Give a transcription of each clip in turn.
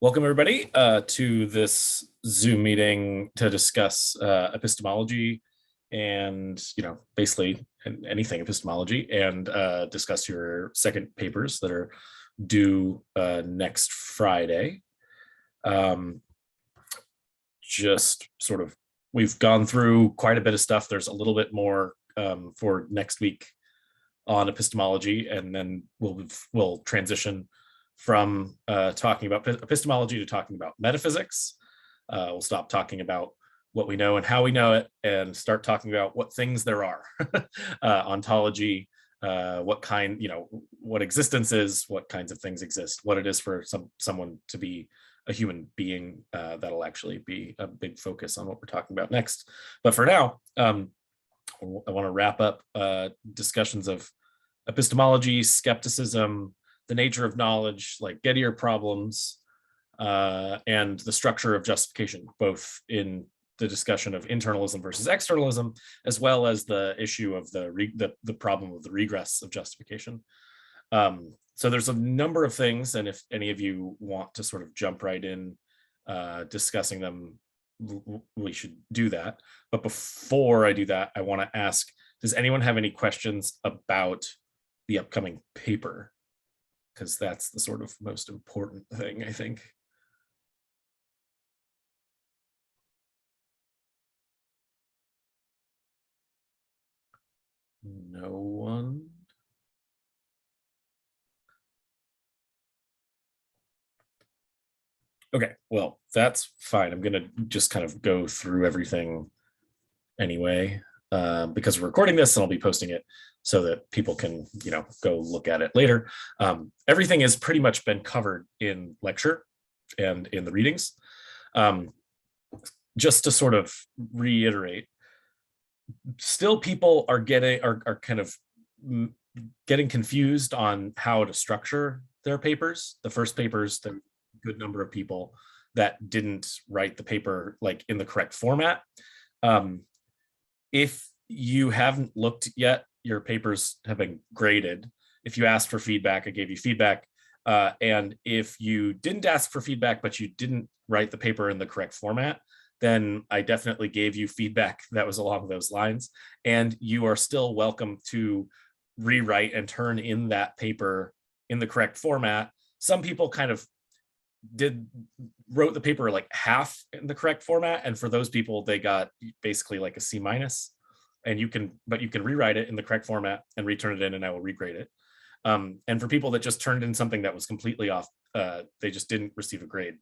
Welcome everybody to this Zoom meeting to discuss epistemology and, basically anything epistemology, and discuss your second papers that are due next Friday. Just sort of, we've gone through quite a bit of stuff. There's a little bit more for next week on epistemology, and then we'll transition from talking about epistemology to talking about metaphysics. We'll stop talking about what we know and how we know it and start talking about what things there are. Ontology, what kind, what existence is, what kinds of things exist, what it is for someone to be a human being. That'll actually be a big focus on what we're talking about next. But for now, I want to wrap up discussions of epistemology, skepticism, the nature of knowledge, like Gettier problems, and the structure of justification, both in the discussion of internalism versus externalism, as well as the issue of the problem of the regress of justification. So there's a number of things, and if any of you want to sort of jump right in discussing them, we should do that. But before I do that, I want to ask, does anyone have any questions about the upcoming paper? Because that's the sort of most important thing, I think. No one? Okay, well, that's fine. I'm going to just kind of go through everything anyway, because we're recording this and I'll be posting it so that people can, go look at it later. Everything has pretty much been covered in lecture and in the readings. Just to sort of reiterate, still people are kind of getting confused on how to structure their papers. The first papers, the good number of people that didn't write the paper like in the correct format. If you haven't looked yet, your papers have been graded. If you asked for feedback, I gave you feedback. And if you didn't ask for feedback, but you didn't write the paper in the correct format, then I definitely gave you feedback that was along those lines. And you are still welcome to rewrite and turn in that paper in the correct format. Some people kind of wrote the paper like half in the correct format, and for those people they got basically like a C-, and you can rewrite it in the correct format and return it in, and I will regrade it. And for people that just turned in something that was completely off, they just didn't receive a grade.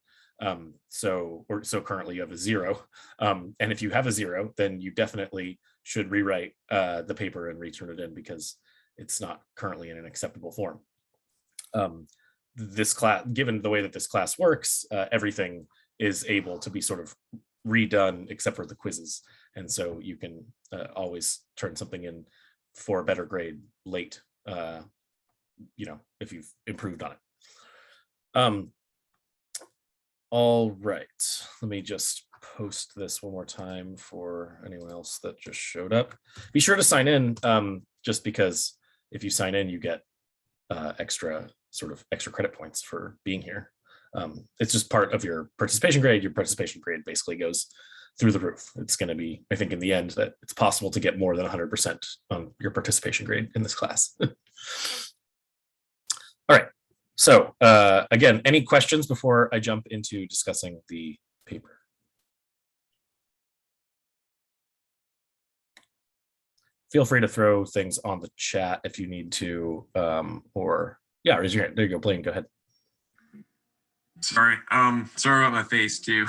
So currently you have a 0. And if you have a 0, then you definitely should rewrite the paper and return it in, because it's not currently in an acceptable form. This class, given the way that this class works, everything is able to be sort of redone except for the quizzes, and so you can always turn something in for a better grade late, if you've improved on it. All right, let me just post this one more time for anyone else that just showed up. Be sure to sign in, just because if you sign in, you get extra credit points for being here. It's just part of your participation grade. Your participation grade basically goes through the roof. It's going to be, I think in the end, that it's possible to get more than 100% on your participation grade in this class. All right. So again, any questions before I jump into discussing the paper? Feel free to throw things on the chat if you need to, or yeah, raise your hand. There you go, Blaine, go ahead. Sorry about my face too.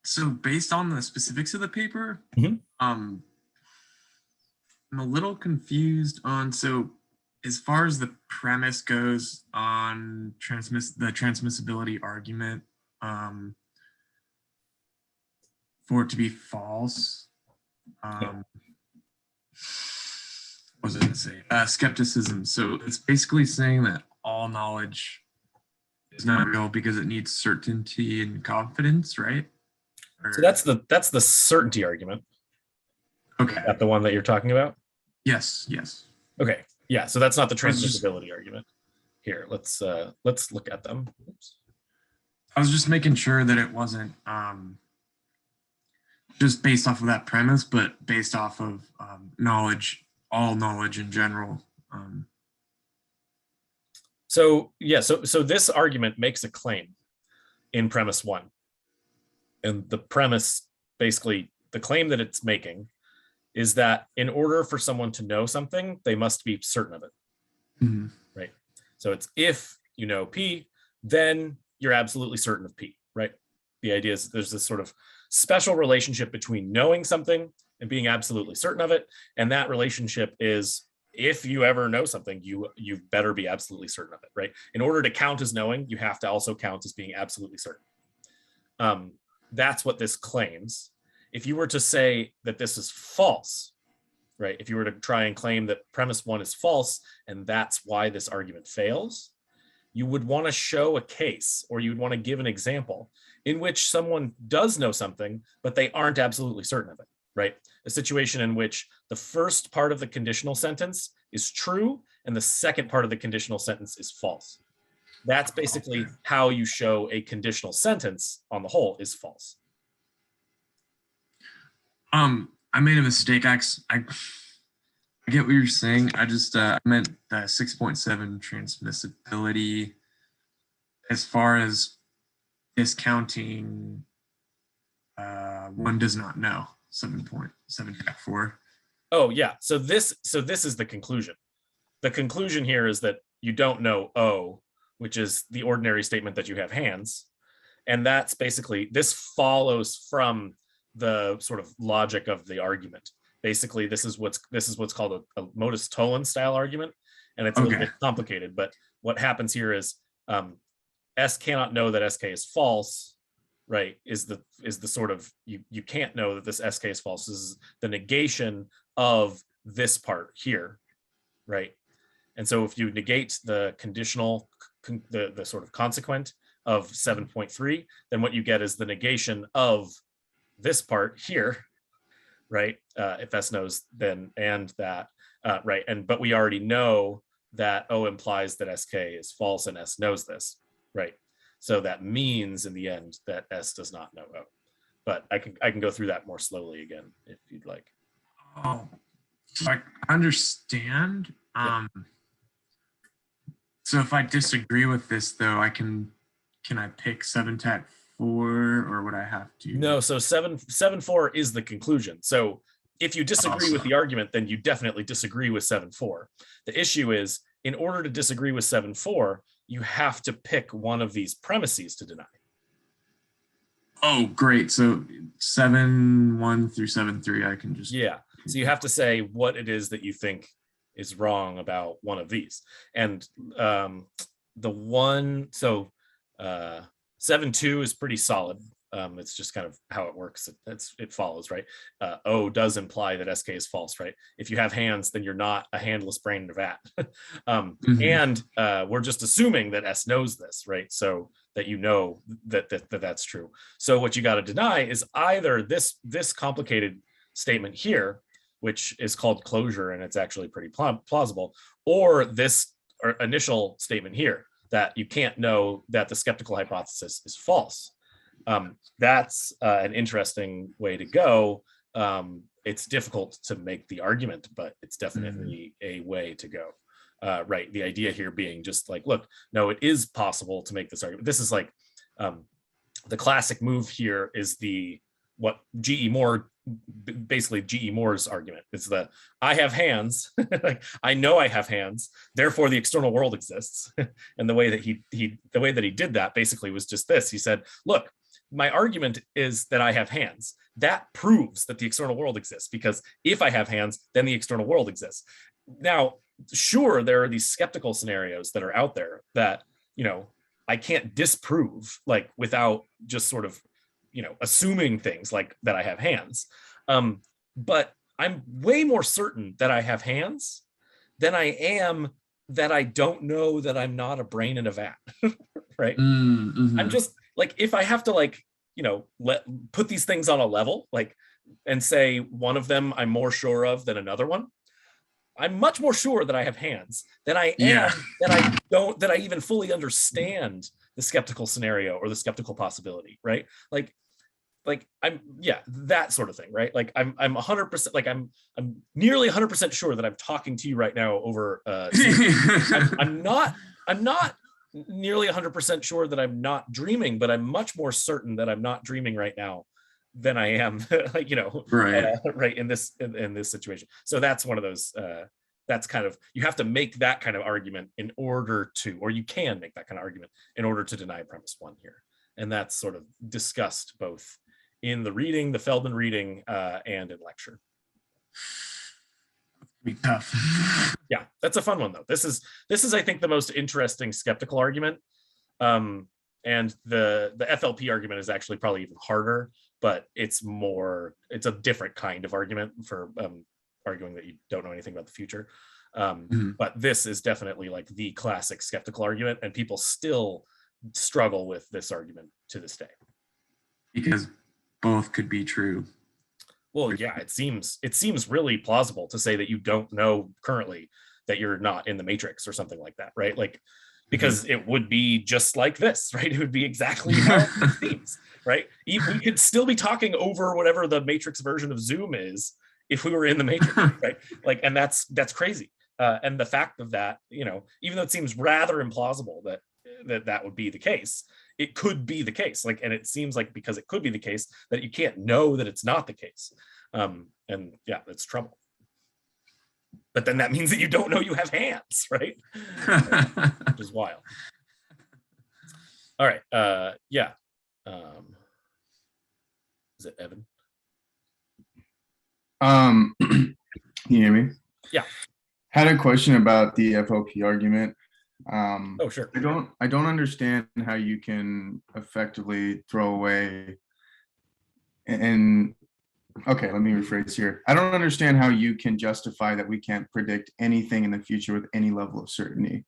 So based on the specifics of the paper, I'm a little confused on, so as far as the premise goes on the transmissibility argument, for it to be false, what was I going to say? Skepticism. So it's basically saying that all knowledge is not real because it needs certainty and confidence, right? So that's the certainty argument. Okay. Is that the one that you're talking about? Yes. Okay. Yeah. So that's not the transmissibility argument. here. Let's look at them. Oops. I was just making sure that it wasn't just based off of that premise, but based off of knowledge, all knowledge in general. So this argument makes a claim in premise 1. And the premise, basically, the claim that it's making is that in order for someone to know something, they must be certain of it. Mm-hmm. Right? So it's if you know P, then you're absolutely certain of P, right? The idea is there's this sort of special relationship between knowing something and being absolutely certain of it. And that relationship is, if you ever know something, you better be absolutely certain of it, right? In order to count as knowing, you have to also count as being absolutely certain. That's what this claims. If you were to say that this is false, right? If you were to try and claim that premise 1 is false, and that's why this argument fails, you would want to show a case, or you would want to give an example in which someone does know something, but they aren't absolutely certain of it, right? A situation in which the first part of the conditional sentence is true and the second part of the conditional sentence is false. That's basically how you show a conditional sentence on the whole is false. I made a mistake. I get what you're saying. I just I meant the 6.7 transmissibility as far as discounting one does not know 7.7.4. Oh yeah. So this is the conclusion. The conclusion here is that you don't know O, which is the ordinary statement that you have hands. And that's basically, this follows from the sort of logic of the argument. Basically, this is what's called a modus tollens style argument, and it's a little bit complicated. But what happens here is S cannot know that SK is false, right? Is the sort of, you can't know that this SK is false. This is the negation of this part here, right? And so if you negate the conditional, the sort of consequent of 7.3, then what you get is the negation of this part here, right? If S knows, then and that, right? But we already know that O implies that SK is false and S knows this, right? So that means in the end that S does not know O. But I can go through that more slowly again if you'd like. Oh, I understand. Yeah. So if I disagree with this, though, can I pick 7.4, or would I have to? No, so 7.4 is the conclusion. So if you disagree with the argument, then you definitely disagree with 7.4. The issue is, in order to disagree with 7.4, you have to pick one of these premises to deny. Oh, great. So 7.1 through 7.3, I can just... Yeah. So you have to say what it is that you think is wrong about one of these. And the one, so 7.2 is pretty solid. It's just kind of how it works. It follows, right? O does imply that SK is false, right? If you have hands, then you're not a handless brain in a vat. And we're just assuming that S knows this, right? So that you know that's true. So what you got to deny is either this complicated statement here, which is called closure, and it's actually pretty plausible, or this initial statement here, that you can't know that the skeptical hypothesis is false. That's an interesting way to go. It's difficult to make the argument, but it's definitely a way to go. Right. The idea here being just like, look, no, it is possible to make this argument. This is like the classic move here is what G.E. Moore, basically G.E. Moore's argument. It's the, I have hands, like I know I have hands, therefore the external world exists. And the way that he did that basically was just this. He said, look, my argument is that I have hands. That proves that the external world exists, because if I have hands, then the external world exists. Now, sure, there are these skeptical scenarios that are out there that, I can't disprove, like without just sort of, assuming things like that I have hands. But I'm way more certain that I have hands than I am that I don't know that I'm not a brain in a vat, right? Mm-hmm. I'm just like, if I have to put these things on a level, like, and say one of them I'm more sure of than another one, I'm much more sure that I have hands than I Yeah. am that I even fully understand the skeptical scenario or the skeptical possibility, right? Like I'm, yeah, that sort of thing, right? Like I'm 100%, like I'm nearly 100% sure that I'm talking to you right now over I'm not nearly 100% sure that I'm not dreaming, but I'm much more certain that I'm not dreaming right now than I am, like, Right. right in this situation. So that's one of those. That's kind of, you have to make that kind of argument in order to, or you can make that kind of argument in order to deny premise one here, and that's sort of discussed both in the reading, the Feldman reading, and in lecture. Be tough. Yeah, that's a fun one though. This is I think the most interesting skeptical argument, and the FLP argument is actually probably even harder, but it's a different kind of argument for arguing that you don't know anything about the future. But this is definitely like the classic skeptical argument, and people still struggle with this argument to this day. Because both could be true. Well, yeah, it seems really plausible to say that you don't know currently that you're not in the matrix or something like that, right? Like, because it would be just like this, right? It would be exactly how it seems, right? We could still be talking over whatever the matrix version of Zoom is if we were in the matrix, right? Like, and that's crazy. And the fact of that, even though it seems rather implausible that would be the case, it could be the case. Like, and it seems like because it could be the case that you can't know that it's not the case. And yeah, that's trouble. But then that means that you don't know you have hands, right? Which is wild. All right. Yeah. Is it Evan? Can you hear me? Yeah. Had a question about the FLP argument. Oh, sure. I don't understand how you can effectively throw away and okay, let me rephrase here. I don't understand how you can justify that we can't predict anything in the future with any level of certainty.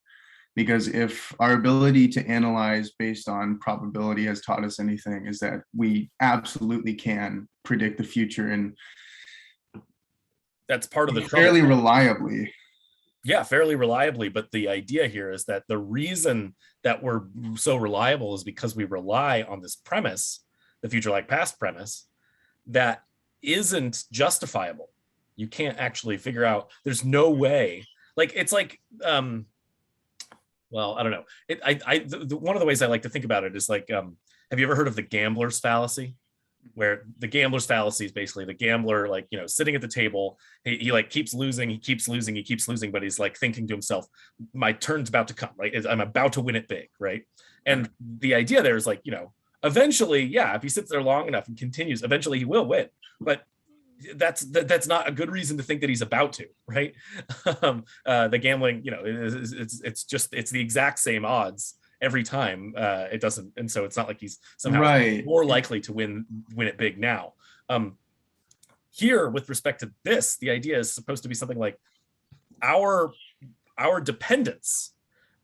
Because if our ability to analyze based on probability has taught us anything, is that we absolutely can predict the future, and that's part of the trouble. Fairly reliably. Yeah, fairly reliably. But the idea here is that the reason that we're so reliable is because we rely on this premise, the future like past premise, that isn't justifiable. You can't actually figure out, there's no way. Like, it's like, well, I don't know. One of the ways I like to think about it is like, have you ever heard of the gambler's fallacy? Where the gambler's fallacy is basically the gambler, like, sitting at the table, he like keeps losing, but he's like thinking to himself, my turn's about to come, right? I'm about to win it big, right? And the idea there is like, eventually, yeah, if he sits there long enough and continues, eventually he will win. But that's not a good reason to think that he's about to, right? The gambling, it's the exact same odds every time. It doesn't, and so it's not like he's somehow more likely to win it big now. Here, with respect to this, the idea is supposed to be something like our dependence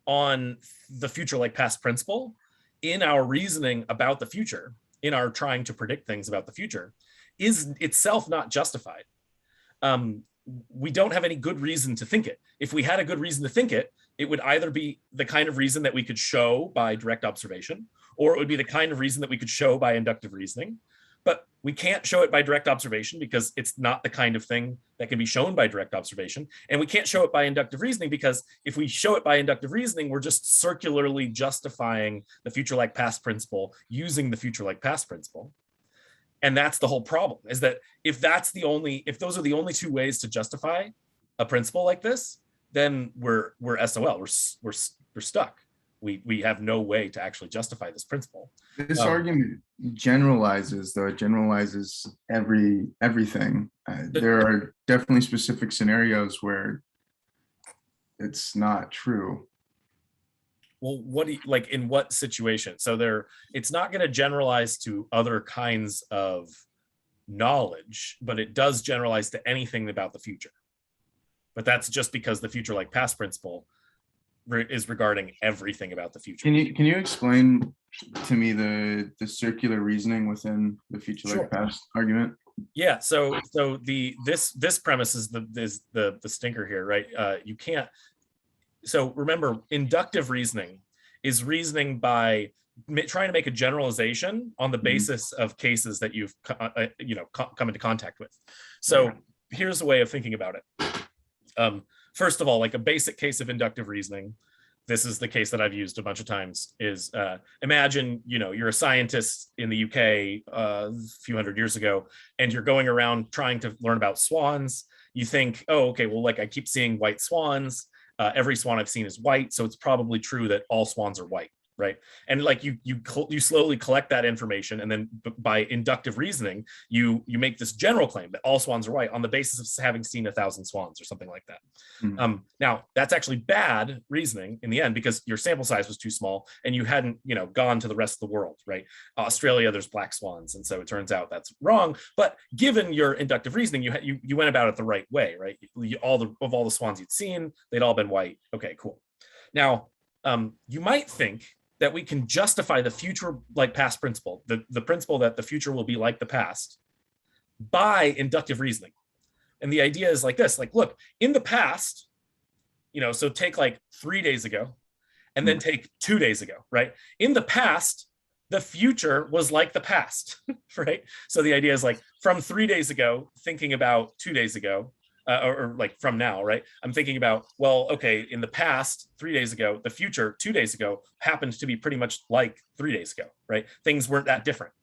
on the future like past principle in our reasoning about the future, in our trying to predict things about the future, is itself not justified. We don't have any good reason to think it. If we had a good reason to think it, it would either be the kind of reason that we could show by direct observation, or it would be the kind of reason that we could show by inductive reasoning. But we can't show it by direct observation because it's not the kind of thing that can be shown by direct observation. And we can't show it by inductive reasoning because if we show it by inductive reasoning, we're just circularly justifying the future like past principle using the future like past principle. And that's the whole problem, is that if those are the only two ways to justify a principle like this, then we're SOL, we're stuck. We have no way to actually justify this principle. This argument generalizes, though. It generalizes everything. There are definitely specific scenarios where it's not true. Well, what do you, like, in what situation? So it's not going to generalize to other kinds of knowledge, but it does generalize to anything about the future. But that's just because the future like past principle is regarding everything about the future. Can you explain to me the circular reasoning within the future like past argument? Yeah, so this premise is the stinker here, right? You can't. So remember, inductive reasoning is reasoning by trying to make a generalization on the basis of cases that you've come into contact with. So here's a way of thinking about it. First of all, like a basic case of inductive reasoning, this is the case that I've used a bunch of times, is imagine, you're a scientist in the UK a few hundred years ago, and you're going around trying to learn about swans. You think, oh, okay, well, like I keep seeing white swans. Every swan I've seen is white, so it's probably true that all swans are white, right? And like you slowly collect that information, and then by inductive reasoning, you make this general claim that all swans are white on the basis of having seen 1,000 swans or something like that. Now that's actually bad reasoning in the end, because your sample size was too small and you hadn't gone to the rest of the world, right? Australia, there's black swans, and so it turns out that's wrong. But given your inductive reasoning, you went about it the right way, right? All the swans you'd seen, they'd all been white. Okay, cool. Now you might think that we can justify the future like past principle, the principle that the future will be like the past, by inductive reasoning. And the idea is like this, like, look, in the past, so take like 3 days ago and then take 2 days ago, right? In the past, the future was like the past, right? So the idea is like from 3 days ago, thinking about 2 days ago, or like from now, right? I'm thinking about, well, okay, in the past, 3 days ago, the future 2 days ago happened to be pretty much like 3 days ago, right? Things weren't that different.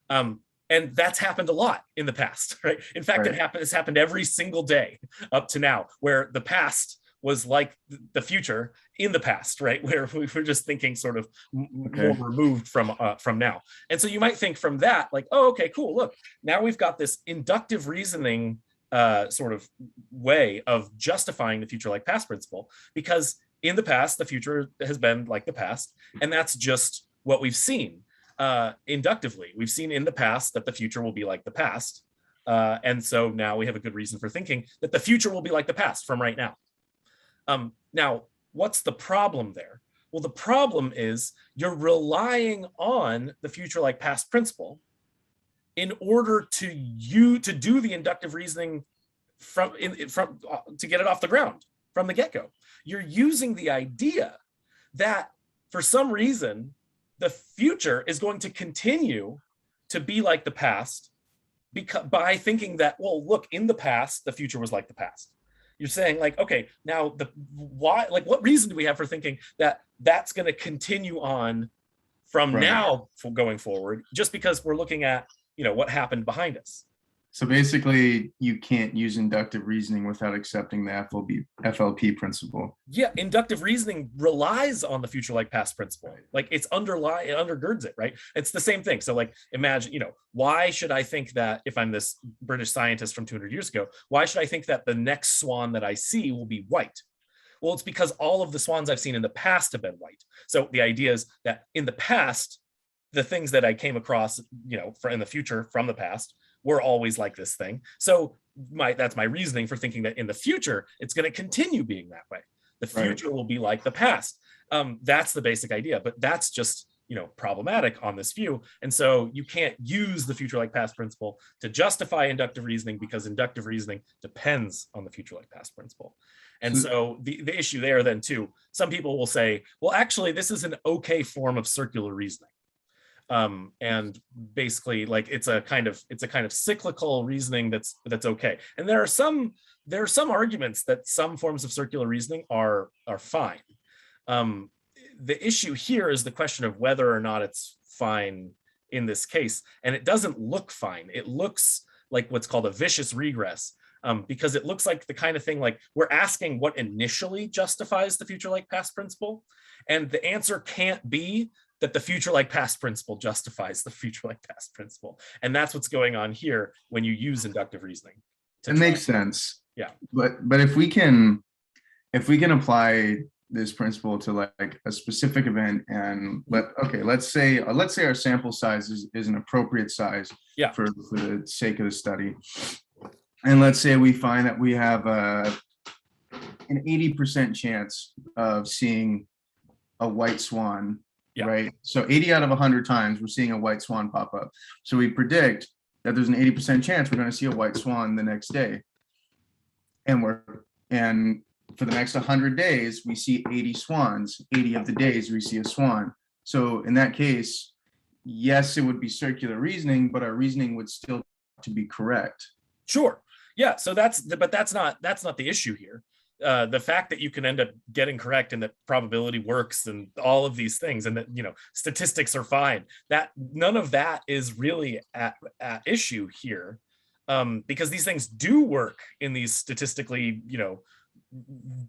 And that's happened a lot in the past, right? In fact, it's happened every single day up to now, where the past was like the future in the past, right? Where we were just thinking sort of more removed from now. And so you might think from that, like, oh, okay, cool. Look, now we've got this inductive reasoning sort of way of justifying the future like past principle, because in the past, the future has been like the past, and that's just what we've seen inductively. We've seen in the past that the future will be like the past. And so now we have a good reason for thinking that the future will be like the past from right now. Now, what's the problem there? Well, the problem is you're relying on the future like past principle in order to do the inductive reasoning to get it off the ground from the get-go. You're using the idea that for some reason the future is going to continue to be like the past by thinking that, well, look, in the past the future was like the past. You're saying like, okay, now what reason do we have for thinking that that's going to continue on from now going forward, just because we're looking at what happened behind us? So basically, you can't use inductive reasoning without accepting the FLP principle. Yeah, inductive reasoning relies on the future like past principle. Like it undergirds it, right? It's the same thing. So like imagine, why should I think that if I'm this British scientist from 200 years ago, why should I think that the next swan that I see will be white? Well, it's because all of the swans I've seen in the past have been white. So the idea is that in the past, the things that I came across, in the future from the past, were always like this thing. So that's my reasoning for thinking that in the future, it's going to continue being that way. The future will be like the past. That's the basic idea, but that's just, problematic on this view. And so you can't use the future like past principle to justify inductive reasoning, because inductive reasoning depends on the future like past principle. And so the issue there then too, some people will say, well, actually, this is an okay form of circular reasoning. And basically like it's a kind of cyclical reasoning that's okay. And there are some arguments that some forms of circular reasoning are fine. The issue here is the question of whether or not it's fine in this case, and it doesn't look fine. It looks like what's called a vicious regress, because it looks like the kind of thing like we're asking what initially justifies the future like past principle, and the answer can't be that the future like past principle justifies the future like past principle. And that's what's going on here when you use inductive reasoning. It makes sense. Yeah. But if we can apply this principle to like a specific event, and let's say our sample size is an appropriate size for the sake of the study. And let's say we find that we have an 80% chance of seeing a white swan. Yeah. Right. So 80 out of 100 times we're seeing a white swan pop up. So we predict that there's an 80% chance we're going to see a white swan the next day. And for the next 100 days, we see 80 swans. 80 of the days we see a swan. So in that case, yes, it would be circular reasoning, but our reasoning would still to be correct. Sure. Yeah. So that's not the issue here. The fact that you can end up getting correct and that probability works and all of these things and that, you know, statistics are fine, that none of that is really at issue here, because these things do work in these statistically, you know,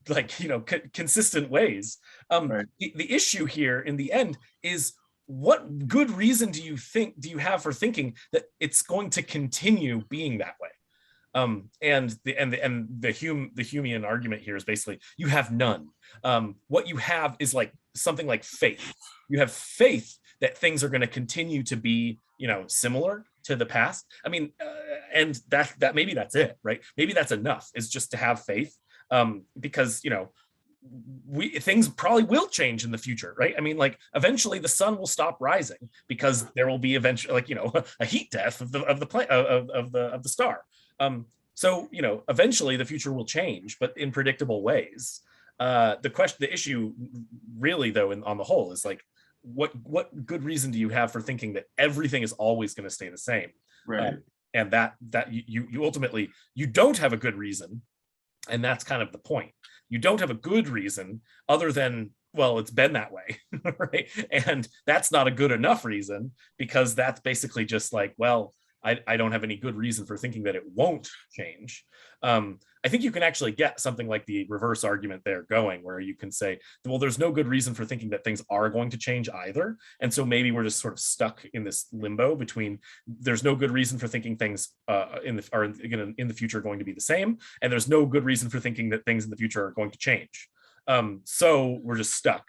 like, you know, consistent ways. Right. The issue here in the end is, what good reason do you have for thinking that it's going to continue being that way? And the Humean argument here is basically you have none. What you have is like something like faith. You have faith that things are going to continue to be, you know, similar to the past. I mean, and that maybe that's it, right? Maybe that's enough, is just to have faith, because, you know, things probably will change in the future, right? I mean, like, eventually the sun will stop rising because there will be eventually, like, you know, a heat death of the star. So, you know, eventually the future will change, but in predictable ways. The issue really, though, on the whole, is like, what good reason do you have for thinking that everything is always going to stay the same? Right. And that you ultimately, you don't have a good reason, and that's kind of the point. You don't have a good reason other than, well, it's been that way, right? And that's not a good enough reason, because that's basically just like, well, I don't have any good reason for thinking that it won't change. I think you can actually get something like the reverse argument there going, where you can say, well, there's no good reason for thinking that things are going to change either. And so maybe we're just sort of stuck in this limbo between, there's no good reason for thinking things in the future are going to be the same, and there's no good reason for thinking that things in the future are going to change. So we're just stuck.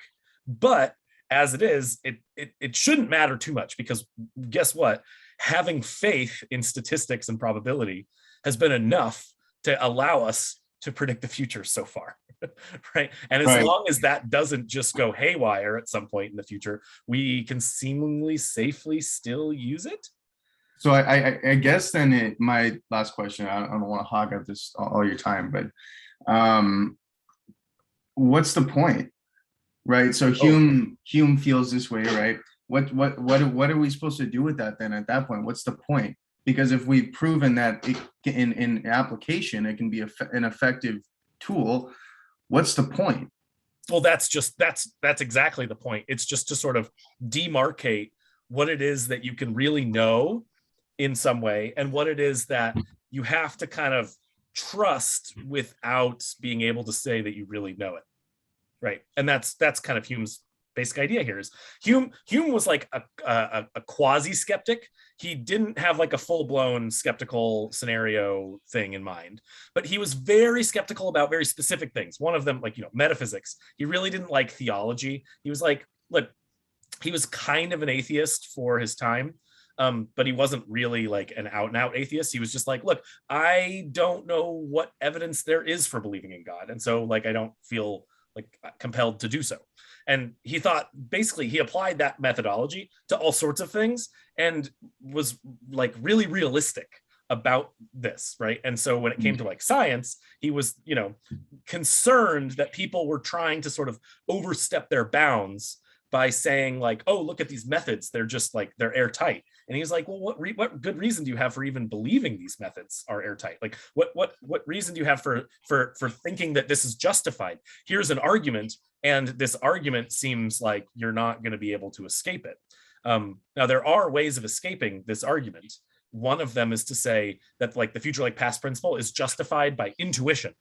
But as it is, it shouldn't matter too much, because guess what? Having faith in statistics and probability has been enough to allow us to predict the future so far, right? And as long as that doesn't just go haywire at some point in the future, we can seemingly safely still use it. So I guess then my last question, I don't want to hog up this all your time, but what's the point, right? So Hume feels this way, right? What are we supposed to do with that then at that point? What's the point? Because if we've proven that in application, it can be an effective tool, what's the point? Well, that's exactly the point. It's just to sort of demarcate what it is that you can really know in some way, and what it is that you have to kind of trust without being able to say that you really know it, right? And that's kind of Hume's basic idea here. Is Hume was like a quasi-skeptic. He didn't have like a full-blown skeptical scenario thing in mind, but he was very skeptical about very specific things. One of them, like, you know, metaphysics. He really didn't like theology. He was like, look, he was kind of an atheist for his time, but he wasn't really like an out-and-out atheist. He was just like, look, I don't know what evidence there is for believing in God, and so, like, I don't feel like compelled to do so. And he thought, basically, he applied that methodology to all sorts of things and was like really realistic about this, right? And so when it came to like science, he was, you know, concerned that people were trying to sort of overstep their bounds by saying like, oh, look at these methods, they're just like, they're airtight. And he was like, well, what good reason do you have for even believing these methods are airtight? Like, what reason do you have for thinking that this is justified? Here's an argument, and this argument seems like you're not going to be able to escape it. Now, there are ways of escaping this argument. One of them is to say that like the future like past principle is justified by intuition.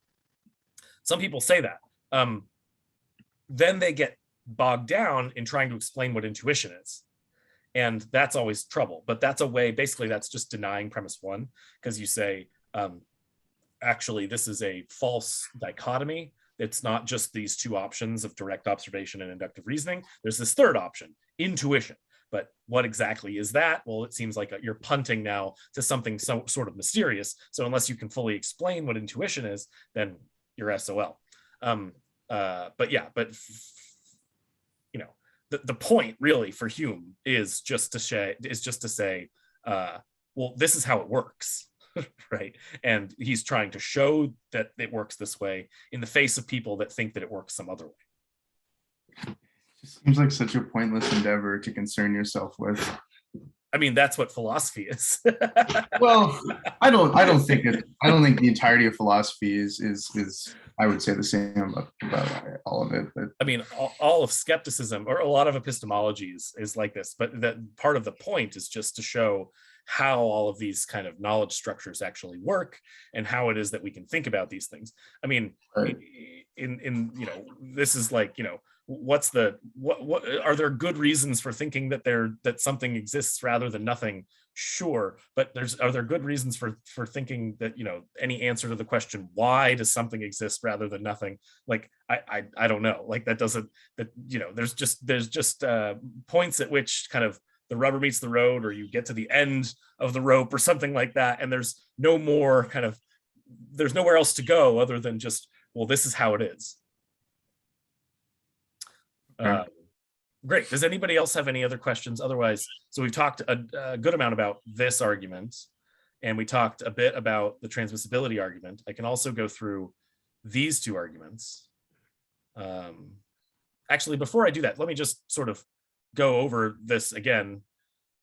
Some people say that. Then they get bogged down in trying to explain what intuition is. And that's always trouble. But that's a way, basically, that's just denying premise one, because you say, actually, this is a false dichotomy. It's not just these two options of direct observation and inductive reasoning. There's this third option, intuition. But what exactly is that? Well, it seems like you're punting now to something so sort of mysterious. So unless you can fully explain what intuition is, then you're SOL. But yeah, you know, the point really for Hume is just to say, well, this is how it works, right? And he's trying to show that it works this way in the face of people that think that it works some other way. It seems like such a pointless endeavor to concern yourself with. I mean, that's what philosophy is. Well, I don't think the entirety of philosophy is I would say the same about all of it. But I mean, all of skepticism or a lot of epistemology is like this, but that part of the point is just to show how all of these kind of knowledge structures actually work and how it is that we can think about these things. I mean, right. in this is like, what are there good reasons for thinking that something exists rather than nothing? Sure, but are there good reasons for thinking that any answer to the question why does something exist rather than nothing? Like I don't know. Like there's just points at which kind of the rubber meets the road, or you get to the end of the rope or something like that, and there's nowhere else to go other than just, well, this is how it is. Great. Does anybody else have any other questions? Otherwise, so we've talked a good amount about this argument, and we talked a bit about the transmissibility argument. I can also go through these two arguments. Actually, before I do that, let me just sort of go over this again.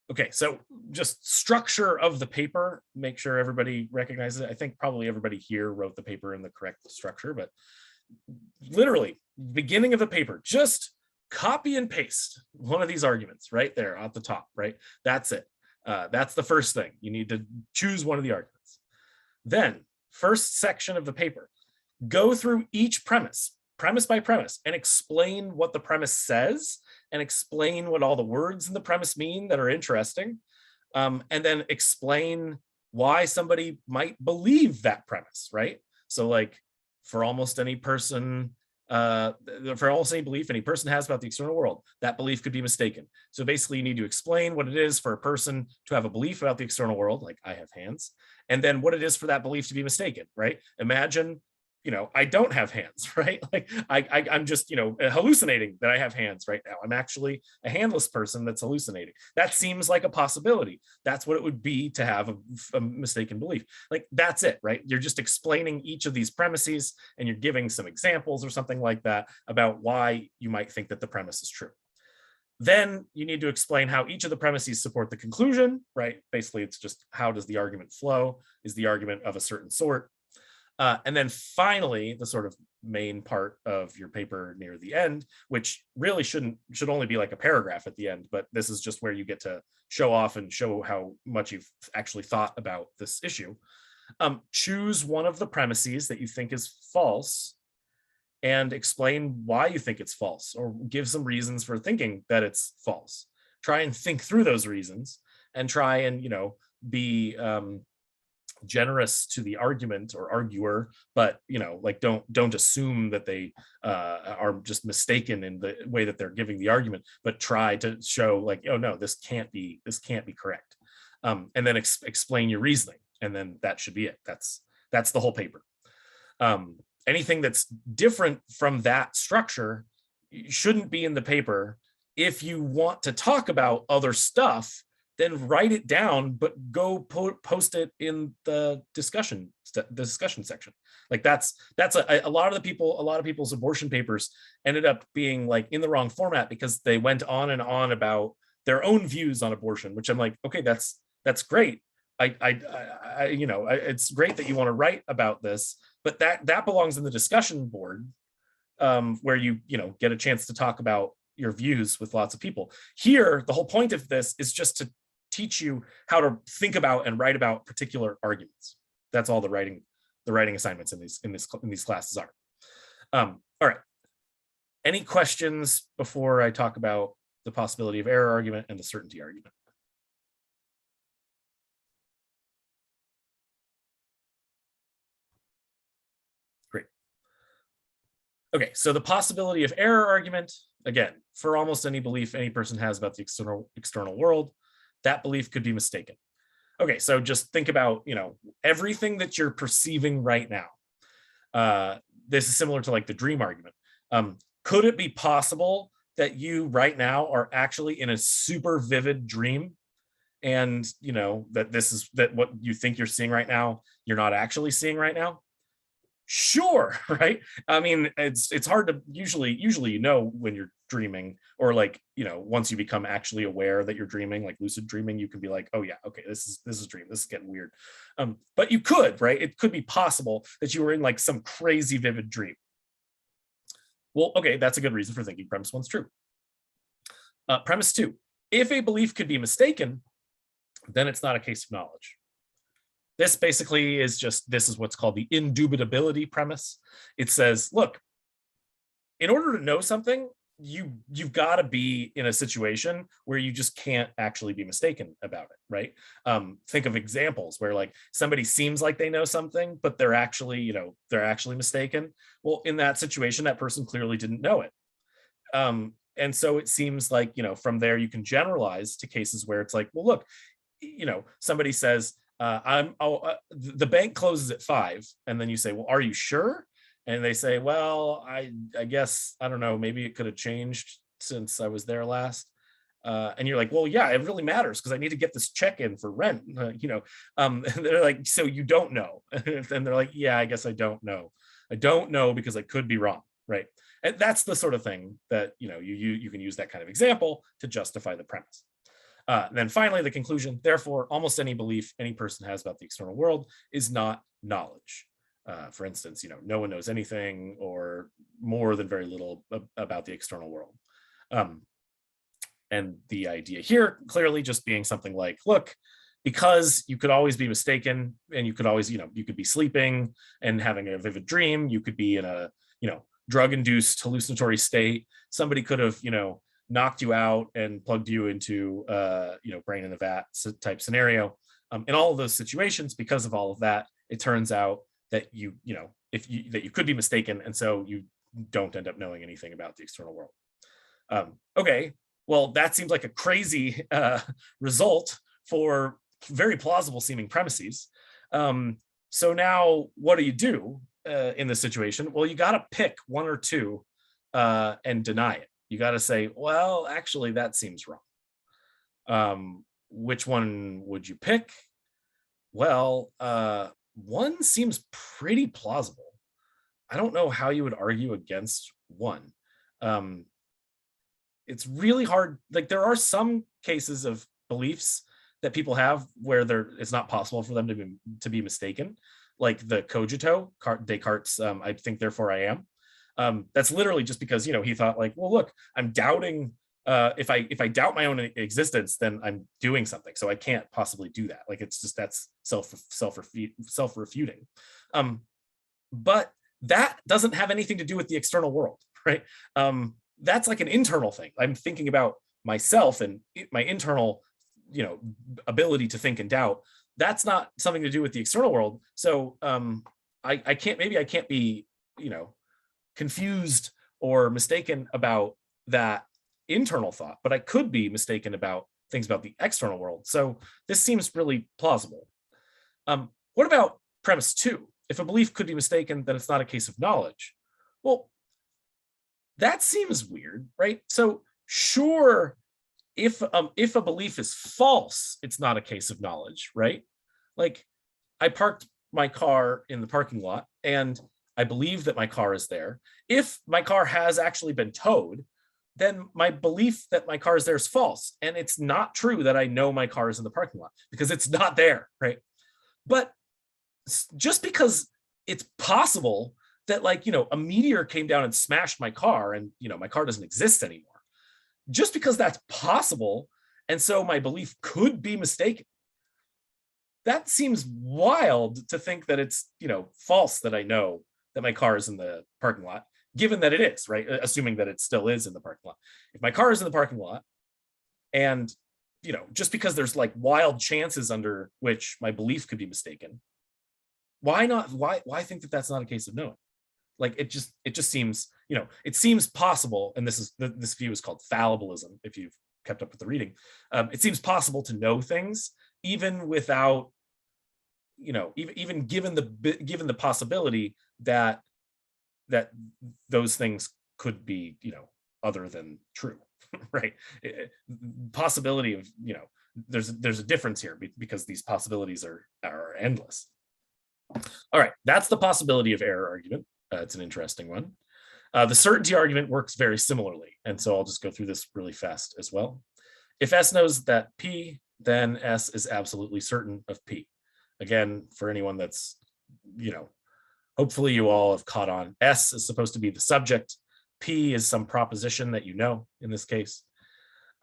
Okay, so just structure of the paper, make sure everybody recognizes it. I think probably everybody here wrote the paper in the correct structure, but literally, beginning of the paper, just copy and paste one of these arguments right there at the top, right? That's it. That's the first thing. You need to choose one of the arguments. Then, first section of the paper, go through each premise by premise, and explain what the premise says, and explain what all the words in the premise mean that are interesting, and then explain why somebody might believe that premise, right? So like, for almost any person, for almost any belief any person has about the external world, that belief could be mistaken. So basically you need to explain what it is for a person to have a belief about the external world, like I have hands, and then what it is for that belief to be mistaken, right? Imagine, I don't have hands, right? Like I'm just, hallucinating that I have hands right now. I'm actually a handless person that's hallucinating. That seems like a possibility. That's what it would be to have a mistaken belief. Like that's it, right? You're just explaining each of these premises, and you're giving some examples or something like that about why you might think that the premise is true. Then you need to explain how each of the premises support the conclusion, right? Basically, it's just how does the argument flow? Is the argument of a certain sort? And then finally, the sort of main part of your paper near the end, which really should only be like a paragraph at the end, but this is just where you get to show off and show how much you've actually thought about this issue. Choose one of the premises that you think is false and explain why you think it's false, or give some reasons for thinking that it's false. Try and think through those reasons, and try and, be generous to the argument or arguer, but like don't assume that they are just mistaken in the way that they're giving the argument, but try to show like, oh no, this can't be correct, and then explain your reasoning, and then that should be it. That's the whole paper. Anything that's different from that structure shouldn't be in the paper. If you want to talk about other stuff, then write it down, but go post it in the discussion section. Like that's a lot of people's abortion papers ended up being like in the wrong format because they went on and on about their own views on abortion, which I'm like, okay, that's great. It's great that you want to write about this, but that belongs in the discussion board, where you get a chance to talk about your views with lots of people. Here, the whole point of this is just to teach you how to think about and write about particular arguments. That's all the writing assignments in these classes are. All right. Any questions before I talk about the possibility of error argument and the certainty argument? Great. Okay, so the possibility of error argument, again, for almost any belief any person has about the external world, that belief could be mistaken. Okay, so just think about, everything that you're perceiving right now. This is similar to like the dream argument. Could it be possible that you right now are actually in a super vivid dream and that what you think you're seeing right now, you're not actually seeing right now? Sure, right? I mean, it's hard to usually when you're dreaming, or once you become actually aware that you're dreaming, like lucid dreaming, you can be like, oh yeah, okay, this is dream, this is getting weird. But you could, right? It could be possible that you were in like some crazy vivid dream. Well, okay, that's a good reason for thinking premise one's true. Premise two: if a belief could be mistaken, then it's not a case of knowledge. This basically is this is what's called the indubitability premise. It says, look, in order to know something, you've got to be in a situation where you just can't actually be mistaken about it, right? Think of examples where like somebody seems like they know something, but they're actually mistaken. Well, in that situation, that person clearly didn't know it. And so it seems like, from there you can generalize to cases where it's like, well, look, somebody says, the bank closes at 5, and then you say, well, are you sure? And they say, well, I guess, I don't know, maybe it could have changed since I was there last. And you're like, well, yeah, it really matters because I need to get this check in for rent. And they're like, so you don't know? And they're like, yeah, I guess I don't know. I don't know because I could be wrong, right? And that's the sort of thing that you can use that kind of example to justify the premise. Then finally, the conclusion: therefore, almost any belief any person has about the external world is not knowledge. For instance, no one knows anything or more than very little about the external world. And the idea here clearly just being something like, look, because you could always be mistaken, and you could always, you could be sleeping and having a vivid dream, you could be in a, drug-induced hallucinatory state. Somebody could have, knocked you out and plugged you into brain in the vat type scenario. In all of those situations, because of all of that, it turns out that you could be mistaken, and so you don't end up knowing anything about the external world. Okay, well, that seems like a crazy result for very plausible seeming premises. So now what do in this situation? Well, you got to pick one or two and deny it. You got to say, well, actually, that seems wrong. Which one would you pick? Well, one seems pretty plausible. I don't know how you would argue against one. It's really hard. Like, there are some cases of beliefs that people have where it's not possible for them to be mistaken, like the cogito, Descartes' I think therefore I am. That's literally just because he thought like, well, look, I'm doubting. If I doubt my own existence, then I'm doing something, so I can't possibly do that. Like, it's just, that's self-refuting. But that doesn't have anything to do with the external world, right? That's like an internal thing. I'm thinking about myself and my internal ability to think and doubt. That's not something to do with the external world. So I can't be confused or mistaken about that internal thought, but I could be mistaken about things about the external world. So this seems really plausible. What about premise 2? If a belief could be mistaken, then it's not a case of knowledge. Well, that seems weird, right? So sure, if a belief is false, it's not a case of knowledge, right? Like, I parked my car in the parking lot and I believe that my car is there. If my car has actually been towed, then my belief that my car is there is false. And it's not true that I know my car is in the parking lot, because it's not there, right? But just because it's possible that, like, a meteor came down and smashed my car and, my car doesn't exist anymore, just because that's possible, and so my belief could be mistaken, that seems wild to think that it's, false that I know that my car is in the parking lot, given that it is, right? Assuming that it still is in the parking lot. If my car is in the parking lot, and, just because there's like wild chances under which my belief could be mistaken, why think that that's not a case of knowing? Like, it just seems, it seems possible, and this view is called fallibilism, if you've kept up with the reading. It seems possible to know things even without, even given the possibility that those things could be, other than true, right? Possibility of, there's a difference here because these possibilities are endless. All right, that's the possibility of error argument. It's an interesting one. The certainty argument works very similarly, and so I'll just go through this really fast as well. If S knows that P, then S is absolutely certain of P. Again, for anyone that's, hopefully you all have caught on, S is supposed to be the subject. P is some proposition that you know in this case.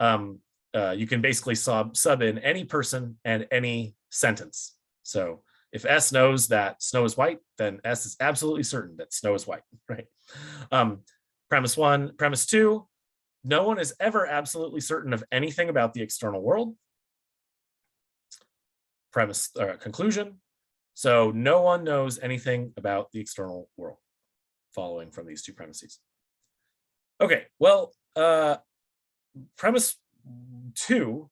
You can basically sub in any person and any sentence. So if S knows that snow is white, then S is absolutely certain that snow is white, right? Premise one. Premise two, no one is ever absolutely certain of anything about the external world. Conclusion. So no one knows anything about the external world, following from these two premises. Okay, well, premise two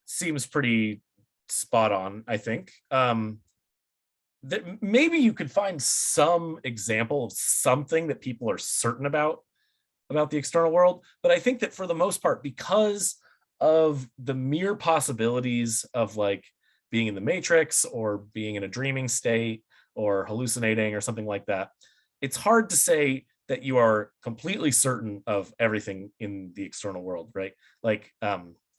seems pretty spot on, I think. That maybe you could find some example of something that people are certain about the external world, but I think that for the most part, because of the mere possibilities of like being in the matrix or being in a dreaming state or hallucinating or something like that, it's hard to say that you are completely certain of everything in the external world, right? Like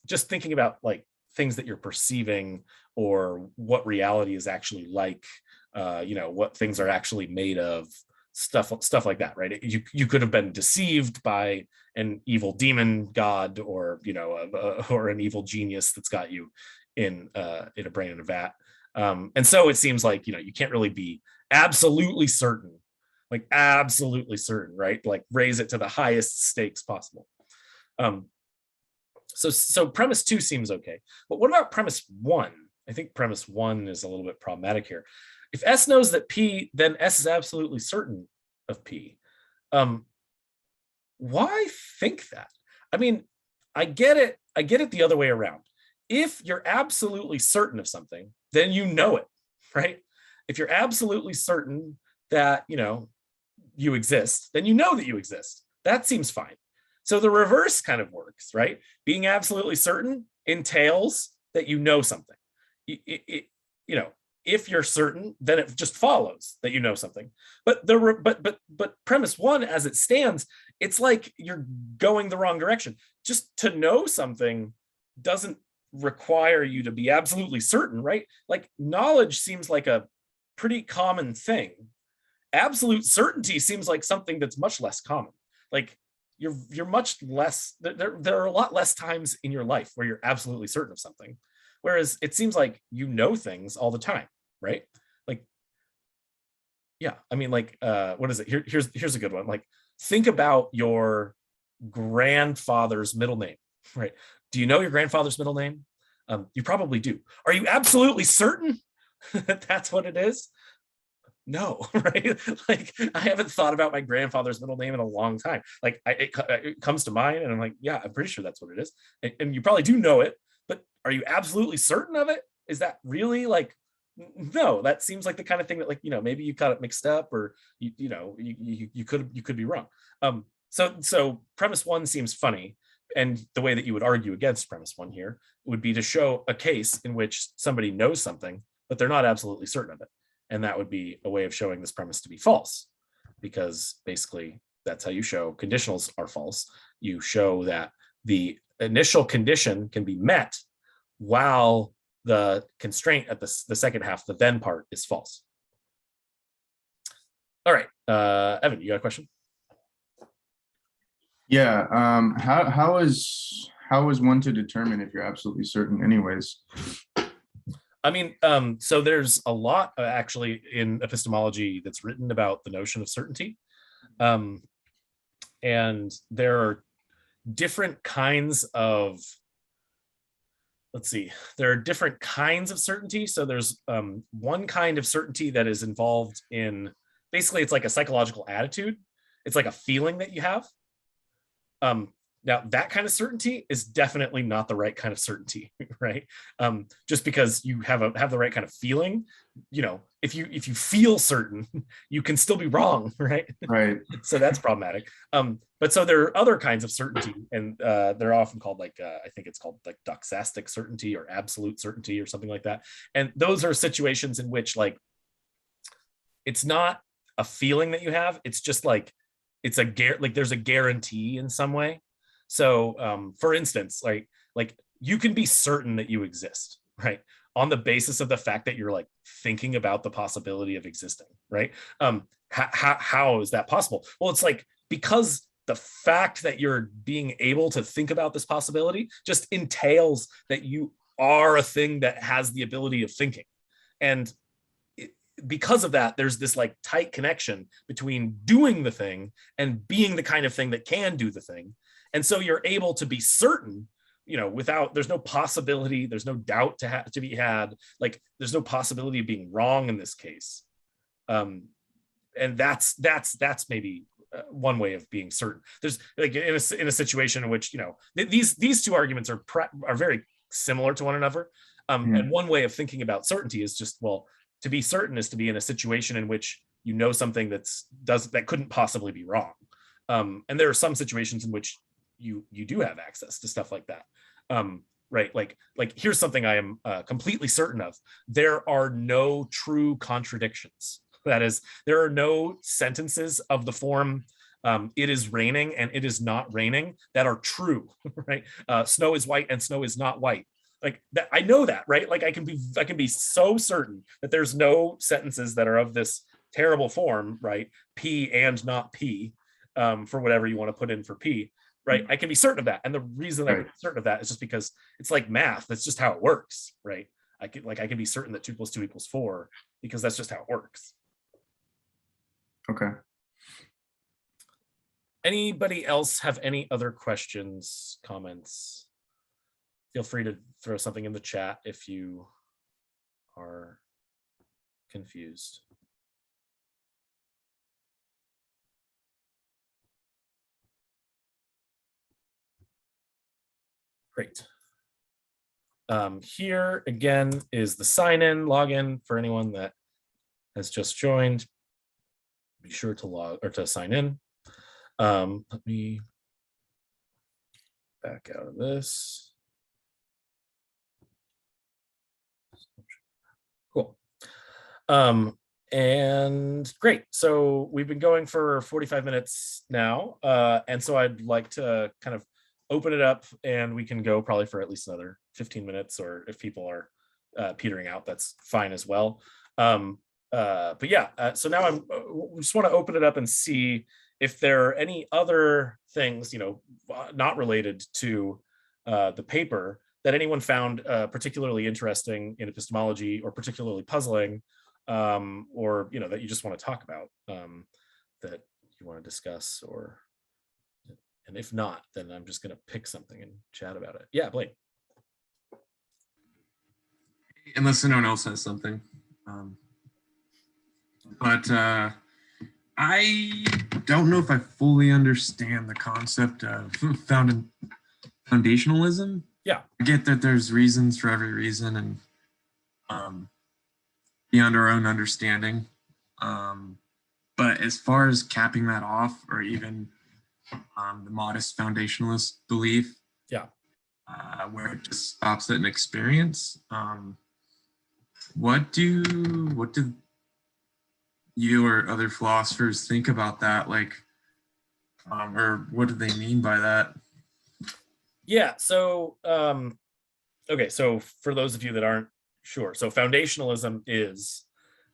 just thinking about like things that you're perceiving or what reality is actually like, what things are actually made of, stuff like that, right? You could have been deceived by an evil demon god or or an evil genius that's got you in a brain in a vat, and so it seems like you can't really be absolutely certain, right? Like raise it to the highest stakes possible. So premise two seems okay, but what about premise one? I think premise one is a little bit problematic here. If S knows that P, then S is absolutely certain of P. Why think that? I mean, I get it the other way around. If you're absolutely certain of something, then you know it, right? If you're absolutely certain that, you exist, then you know that you exist. That seems fine. So the reverse kind of works, right? Being absolutely certain entails that you know something. If you're certain, then it just follows that you know something. But premise one, as it stands, it's like you're going the wrong direction. Just to know something doesn't require you to be absolutely certain, right? Like knowledge seems like a pretty common thing. Absolute certainty seems like something that's much less common. Like you're much less, there are a lot less times in your life where you're absolutely certain of something. Whereas it seems like you know things all the time, right? Like, yeah, I mean, like, what is it? Here's a good one. Like, think about your grandfather's middle name, right? Do you know your grandfather's middle name? You probably do. Are you absolutely certain that that's what it is? No, right? Like, I haven't thought about my grandfather's middle name in a long time. Like, it comes to mind, and I'm like, yeah, I'm pretty sure that's what it is. And you probably do know it, but are you absolutely certain of it? Is that really like, no, that seems like the kind of thing that, like, maybe you got it mixed up, or you could be wrong. So premise one seems funny, and the way that you would argue against premise one here would be to show a case in which somebody knows something, but they're not absolutely certain of it. And that would be a way of showing this premise to be false, because basically that's how you show conditionals are false. You show that the initial condition can be met while the constraint at the second half, the then part, is false. All right, Evan, you got a question? Yeah. How is one to determine if you're absolutely certain anyways? I mean, so there's a lot actually in epistemology that's written about the notion of certainty. And there are different kinds of, there are different kinds of certainty. So there's one kind of certainty that is involved in, basically it's like a psychological attitude. It's like a feeling that you have. Now, that kind of certainty is definitely not the right kind of certainty, right? Just because you have the right kind of feeling, if you feel certain, you can still be wrong, right? Right. So that's problematic. But so there are other kinds of certainty, and they're often called I think it's called like doxastic certainty or absolute certainty or something like that. And those are situations in which like it's not a feeling that you have; it's just like it's there's a guarantee in some way. So, for instance, like you can be certain that you exist, right? On the basis of the fact that you're like thinking about the possibility of existing, right? How is that possible? Well, it's like because the fact that you're being able to think about this possibility just entails that you are a thing that has the ability of thinking. And because of that, there's this like tight connection between doing the thing and being the kind of thing that can do the thing. And so you're able to be certain, without, there's no possibility, there's no doubt to be had, like there's no possibility of being wrong in this case. And that's maybe one way of being certain. There's like in a situation in which, these two arguments are very similar to one another. And one way of thinking about certainty is just, well, to be certain is to be in a situation in which something that couldn't possibly be wrong. And there are some situations in which you do have access to stuff like that. Right? Like here's something I am completely certain of. There are no true contradictions. That is, there are no sentences of the form it is raining and it is not raining that are true, right? Snow is white and snow is not white. Like that, I know that, right? Like I can be so certain that there's no sentences that are of this terrible form, right? P and not P, for whatever you want to put in for P, right? I can be certain of that. And the reason I can be certain of that is just because it's like math. That's just how it works, right? I can be certain that 2 + 2 = 4 because that's just how it works. Okay. Anybody else have any other questions, comments? Feel free to throw something in the chat if you are confused. Great. Here again is the sign-in, login for anyone that has just joined. Be sure to sign in. Let me back out of this. Cool. And great. So we've been going for 45 minutes now. And so I'd like to kind of open it up and we can go probably for at least another 15 minutes, or if people are petering out, that's fine as well. But yeah, so now we just want to open it up and see if there are any other things, not related to the paper that anyone found particularly interesting in epistemology or particularly puzzling, or that you just want to talk about, that you want to discuss, and if not, then I'm just going to pick something and chat about it. Yeah, Blake. Unless anyone else has something. But I don't know if I fully understand the concept of foundationalism. Yeah. I get that there's reasons for every reason and beyond our own understanding. But as far as capping that off, or even the modest foundationalist belief, yeah, where it just stops at an experience, what do you or other philosophers think about that? Like, or what do they mean by that? Yeah. So, okay. So for those of you that aren't sure, so foundationalism is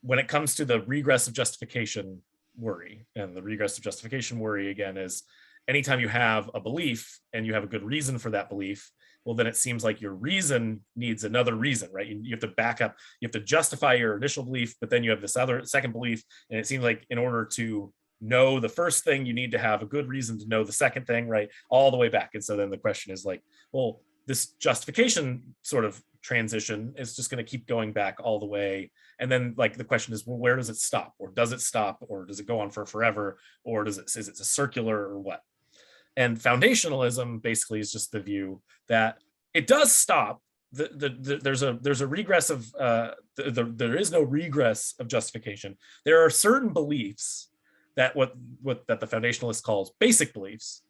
when it comes to the regressive justification worry, and the regressive justification worry again is anytime you have a belief and you have a good reason for that belief, well, then it seems like your reason needs another reason, right? You have to back up, you have to justify your initial belief, but then you have this other second belief. And it seems like in order to know the first thing, you need to have a good reason to know the second thing, right? All the way back. And so then the question is like, well, this justification sort of transition is just going to keep going back all the way. And then like the question is, well, where does it stop? Or does it stop? Or does it go on for forever? Or is it a circular or what? And foundationalism basically is just the view that it does stop. There's a regress of there is no regress of justification. There are certain beliefs that that the foundationalist calls basic beliefs,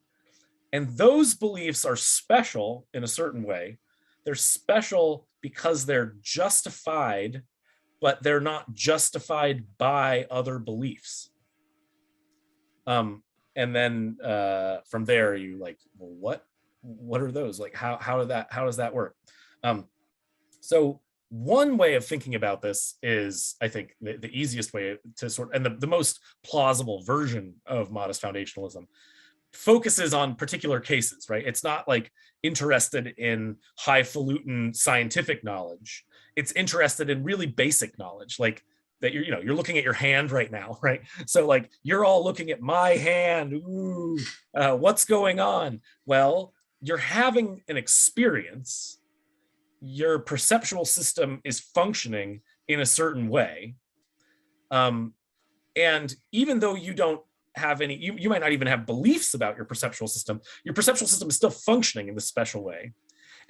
and those beliefs are special in a certain way. They're special because they're justified, but they're not justified by other beliefs. And then from there, you like, well, what are those? Like, how does that work? So one way of thinking about this is, I think, the easiest way to sort, and the most plausible version of modest foundationalism focuses on particular cases, right? It's not like interested in highfalutin scientific knowledge. It's interested in really basic knowledge, like that you're looking at your hand right now, right? So like you're all looking at my hand. Ooh, what's going on? Well, you're having an experience. Your perceptual system is functioning in a certain way. And even though you don't have any, you might not even have beliefs about your perceptual system is still functioning in this special way.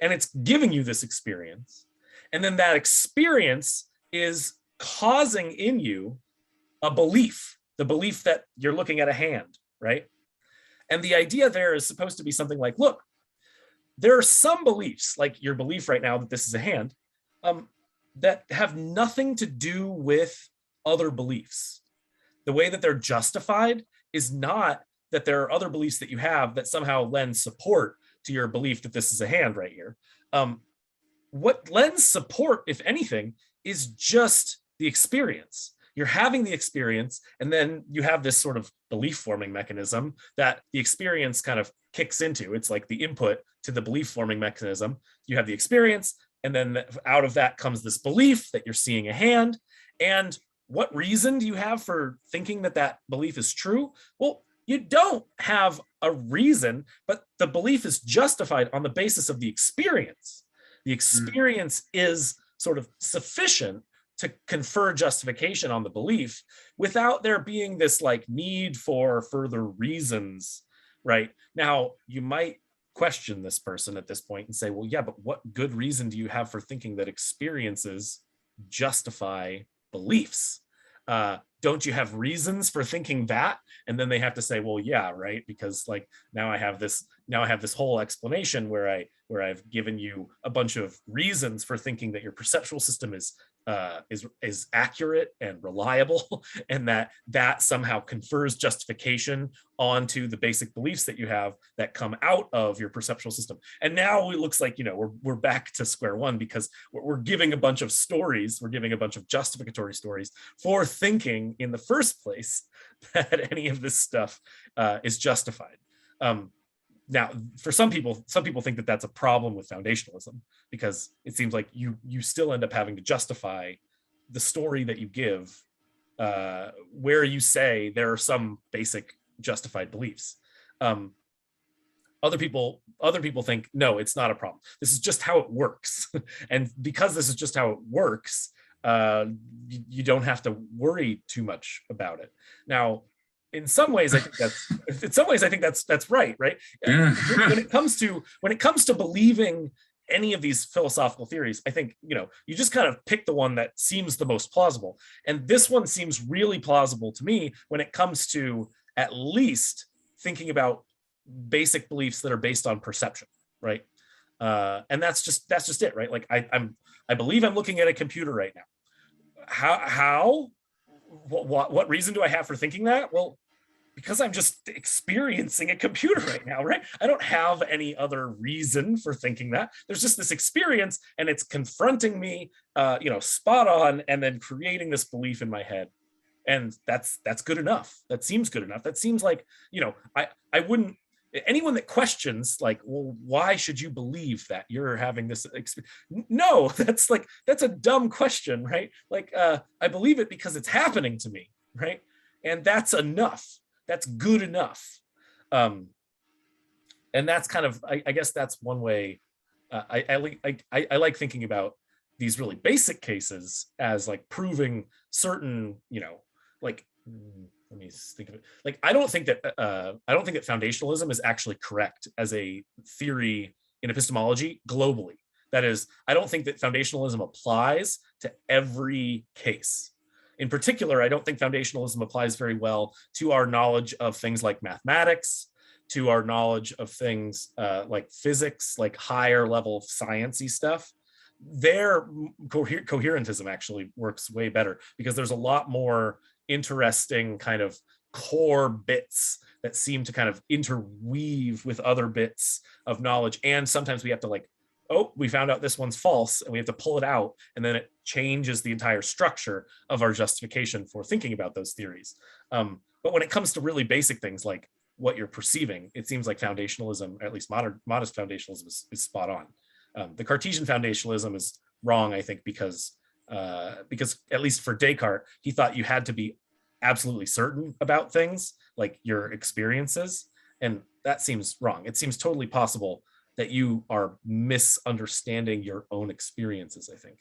And it's giving you this experience. And then that experience is causing in you a belief, the belief that you're looking at a hand, right? And the idea there is supposed to be something like, look, there are some beliefs, like your belief right now that this is a hand, that have nothing to do with other beliefs. The way that they're justified is not that there are other beliefs that you have that somehow lend support to your belief that this is a hand right here. What lends support, if anything, is just the experience. You're having the experience, and then you have this sort of belief forming mechanism that the experience kind of kicks into. It's like the input to the belief forming mechanism. You have the experience, and then out of that comes this belief that you're seeing a hand. And what reason do you have for thinking that that belief is true? Well, you don't have a reason, but the belief is justified on the basis of the experience. The experience is sort of sufficient to confer justification on the belief without there being this like need for further reasons, right? Now, you might question this person at this point and say, well, yeah, but what good reason do you have for thinking that experiences justify beliefs? Don't you have reasons for thinking that? And then they have to say, well, yeah, right, because like now I have this whole explanation where I've given you a bunch of reasons for thinking that your perceptual system is accurate and reliable, and that somehow confers justification onto the basic beliefs that you have that come out of your perceptual system. And now it looks like, we're back to square one, because we're giving a bunch of stories, we're giving a bunch of justificatory stories for thinking in the first place that any of this stuff is justified. Now, for some people think that that's a problem with foundationalism, because it seems like you still end up having to justify the story that you give, where you say there are some basic justified beliefs. Other people think, no, it's not a problem. This is just how it works. And because this is just how it works, you don't have to worry too much about it. Now, in some ways, I think that's right. Yeah. when it comes to believing any of these philosophical theories, I think, you just kind of pick the one that seems the most plausible. And this one seems really plausible to me when it comes to at least thinking about basic beliefs that are based on perception, right? And that's just it, right? Like I believe I'm looking at a computer right now. How? What reason do I have for thinking that? Well, because I'm just experiencing a computer right now, right? I don't have any other reason for thinking that. There's just this experience, and it's confronting me, spot on, and then creating this belief in my head. And that's good enough. That seems good enough. That seems like, I wouldn't, anyone that questions like, well, why should you believe that you're having this experience? No, that's a dumb question, right? Like, I believe it because it's happening to me, right? And that's enough. That's good enough. And that's kind of, I guess that's one way. I like thinking about these really basic cases as like proving certain, like let me think of it. Like, I don't think that foundationalism is actually correct as a theory in epistemology globally. That is, I don't think that foundationalism applies to every case. In particular, I don't think foundationalism applies very well to our knowledge of things like mathematics, to our knowledge of things like physics, like higher level sciencey stuff. Their coherentism actually works way better because there's a lot more interesting kind of core bits that seem to kind of interweave with other bits of knowledge. And sometimes we have to like, oh, we found out this one's false, and we have to pull it out, and then it changes the entire structure of our justification for thinking about those theories. But when it comes to really basic things like what you're perceiving, it seems like foundationalism, or at least modest foundationalism, is spot on. The Cartesian foundationalism is wrong, I think, because at least for Descartes, he thought you had to be absolutely certain about things, like your experiences, and that seems wrong. It seems totally possible that you are misunderstanding your own experiences, I think.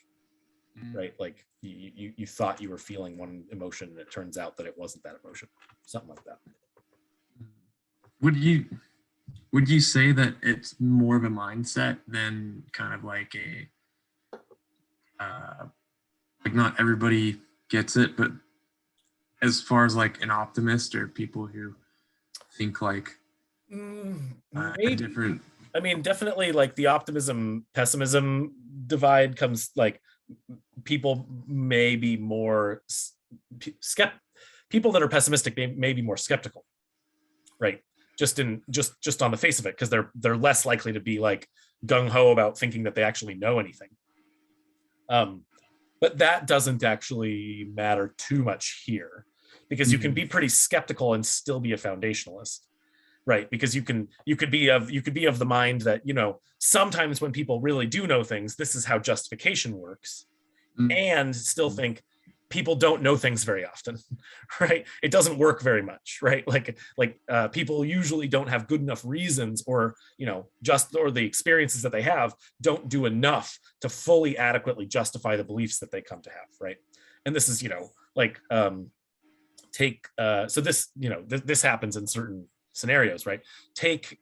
Right? Like you thought you were feeling one emotion, and it turns out that it wasn't that emotion, something like that. Would you say that it's more of a mindset than kind of like like not everybody gets it, but as far as like an optimist or people who think like a different. I mean, definitely like the optimism pessimism divide comes like people may be more people that are pessimistic may be more skeptical, right? Just on the face of it, because they're less likely to be like gung-ho about thinking that they actually know anything. But that doesn't actually matter too much here, because you can be pretty skeptical and still be a foundationalist, right? Because you could be of the mind that, you know, sometimes when people really do know things, this is how justification works, and still think people don't know things very often, right? It doesn't work very much, right? Like people usually don't have good enough reasons, or, you know, or the experiences that they have don't do enough to fully adequately justify the beliefs that they come to have, right? And this is, you know, like so this, you know, this happens in certain scenarios, right? Take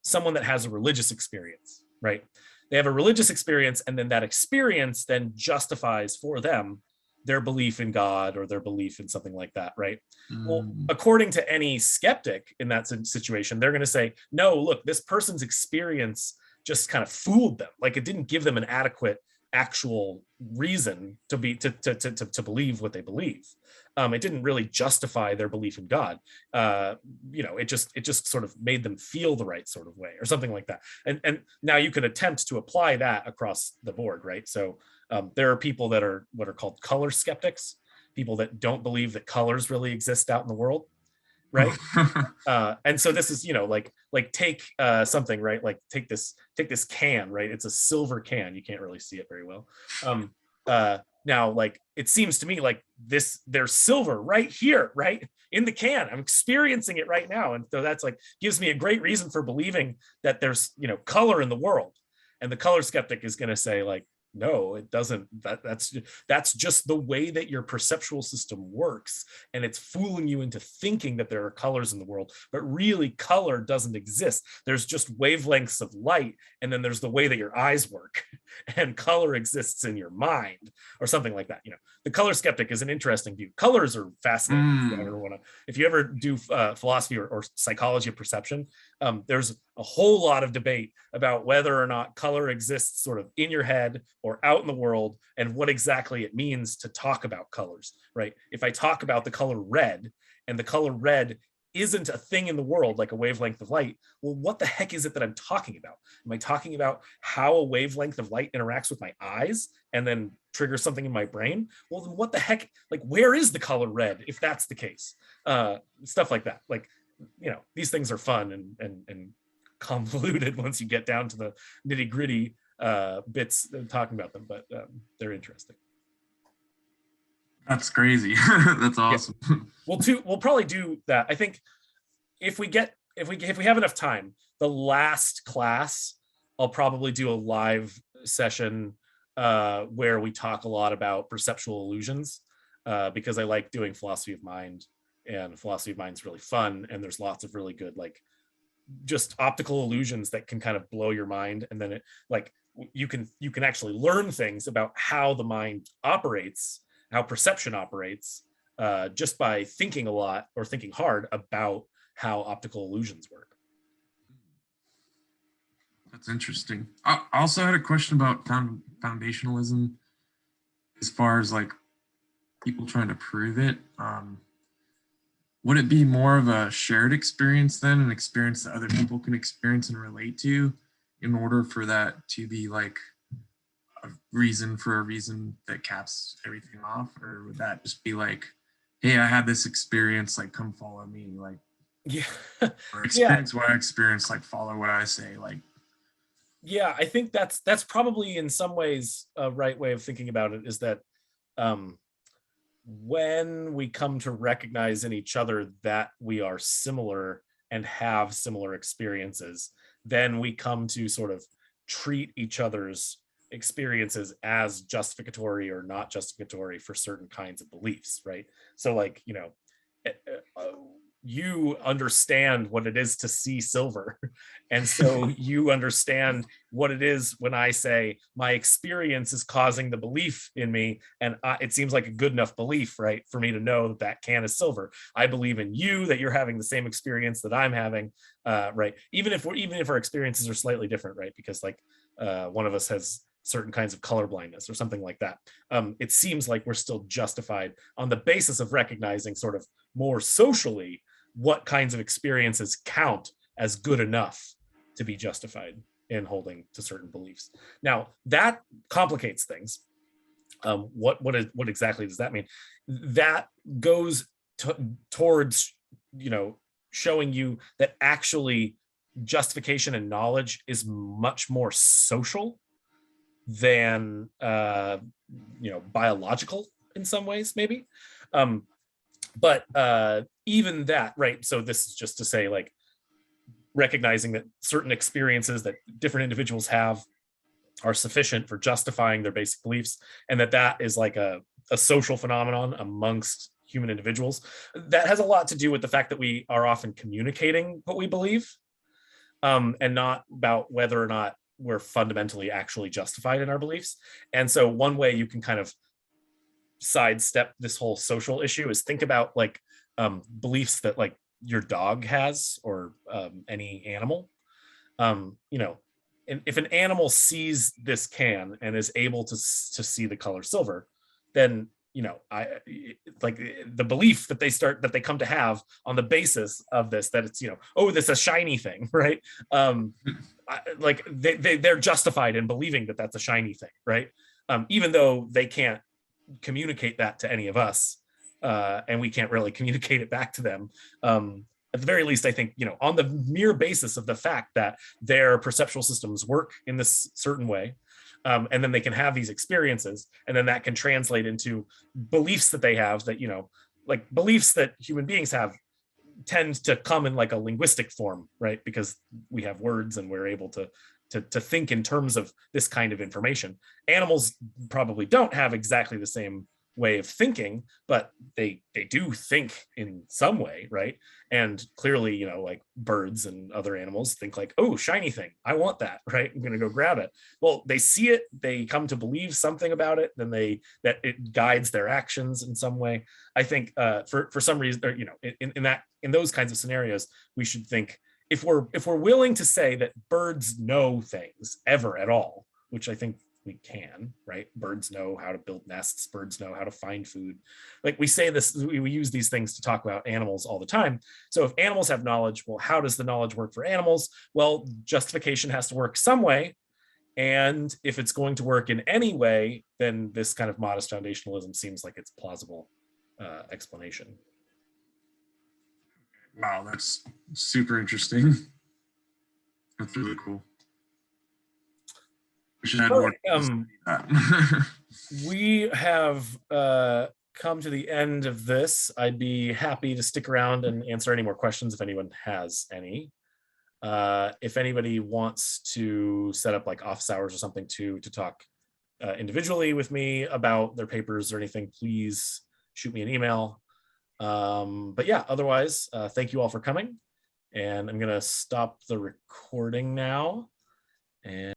someone that has a religious experience, right? They have a religious experience, and then that experience then justifies for them their belief in God or their belief in something like that, right? Well, according to any skeptic in that situation, they're going to say, no, look, this person's experience just kind of fooled them. Like, it didn't give them an adequate actual reason to believe what they believe. It didn't really justify their belief in God. You know, it just sort of made them feel the right sort of way, or something like that. And now you could attempt to apply that across the board, right? So there are people that are what are called color skeptics, people that don't believe that colors really exist out in the world, right? And so this is, you know, like take something, right? Like take this can, right? It's a silver can. You can't really see it very well. Now, like, it seems to me like there's silver right here, right in the can. I'm experiencing it right now, and so that's like gives me a great reason for believing that there's, you know, color in the world. And the color skeptic is going to say, like, no, it doesn't. That's just the way that your perceptual system works, and it's fooling you into thinking that there are colors in the world, but really color doesn't exist. There's just wavelengths of light, and then there's the way that your eyes work, and color exists in your mind, or something like that. You know, the color skeptic is an interesting view. Colors are fascinating. If you ever do philosophy or psychology of perception, there's a whole lot of debate about whether or not color exists sort of in your head or out in the world, and what exactly it means to talk about colors, right? If I talk about the color red, and the color red isn't a thing in the world, like a wavelength of light, well, what the heck is it that I'm talking about? Am I talking about how a wavelength of light interacts with my eyes and then triggers something in my brain? Well, then what the heck, like, where is the color red if that's the case? Stuff like that. Like, you know, these things are fun and convoluted once you get down to the nitty gritty bits talking about them, but they're interesting. That's crazy. That's awesome. Yeah. We'll probably do that. I think if we have enough time, the last class, I'll probably do a live session where we talk a lot about perceptual illusions, because I like doing philosophy of mind and philosophy of mind is really fun, and there's lots of really good like just optical illusions that can kind of blow your mind, and then it like you can actually learn things about how the mind operates, how perception operates, just by thinking a lot or thinking hard about how optical illusions work. That's interesting. I also had a question about foundationalism as far as like people trying to prove it. Would it be more of a shared experience then, an experience that other people can experience and relate to, in order for that to be like a reason that caps everything off? Or would that just be like, hey, I had this experience, like come follow me, like Yeah. or experience what I experienced, like follow what I say, like. Yeah, I think that's probably in some ways a right way of thinking about it, is that when we come to recognize in each other that we are similar and have similar experiences, then we come to sort of treat each other's experiences as justificatory or not justificatory for certain kinds of beliefs, right? So like, you know, you understand what it is to see silver. And so you understand what it is when I say my experience is causing the belief in me. And it seems like a good enough belief, right, for me to know that that can is silver. I believe in you, that you're having the same experience that I'm having, right? Even if our experiences are slightly different, right? Because like one of us has certain kinds of color blindness or something like that. It seems like we're still justified on the basis of recognizing sort of more socially what kinds of experiences count as good enough to be justified in holding to certain beliefs. Now that complicates things. What exactly does that mean? That goes towards, you know, showing you that actually justification and knowledge is much more social than you know, biological in some ways, maybe. But even that, right? So this is just to say, like, recognizing that certain experiences that different individuals have are sufficient for justifying their basic beliefs, and that is like a social phenomenon amongst human individuals. That has a lot to do with the fact that we are often communicating what we believe, and not about whether or not we're fundamentally actually justified in our beliefs. And so one way you can kind of sidestep this whole social issue is think about like beliefs that like your dog has, or any animal. You know, and if an animal sees this can and is able to see the color silver, then, you know, like the belief that they come to have on the basis of this, that it's, you know, oh, this is a shiny thing, right? Like they're justified in believing that that's a shiny thing, right? Even though they can't communicate that to any of us, and we can't really communicate it back to them. At the very least, I think, you know, on the mere basis of the fact that their perceptual systems work in this certain way, and then they can have these experiences, and then that can translate into beliefs that they have, that, you know, like beliefs that human beings have tend to come in like a linguistic form, right? Because we have words and we're able to think in terms of this kind of information. Animals probably don't have exactly the same way of thinking, but they do think in some way, right? And clearly, you know, like birds and other animals think like, oh, shiny thing, I want that, right? I'm gonna go grab it. Well, they see it, they come to believe something about it, then that it guides their actions in some way. I think for some reason, or, you know, in those kinds of scenarios, we should think, if we're willing to say that birds know things ever at all, which I think we can, right? Birds know how to build nests, birds know how to find food. Like we say this, we use these things to talk about animals all the time. So if animals have knowledge, well, how does the knowledge work for animals? Well, justification has to work some way. And if it's going to work in any way, then this kind of modest foundationalism seems like it's plausible explanation. Wow, that's super interesting. That's really cool. We should add more to that. We have come to the end of this. I'd be happy to stick around and answer any more questions if anyone has any. If anybody wants to set up like office hours or something to talk individually with me about their papers or anything, please shoot me an email. But yeah, otherwise, thank you all for coming. And I'm going to stop the recording now. And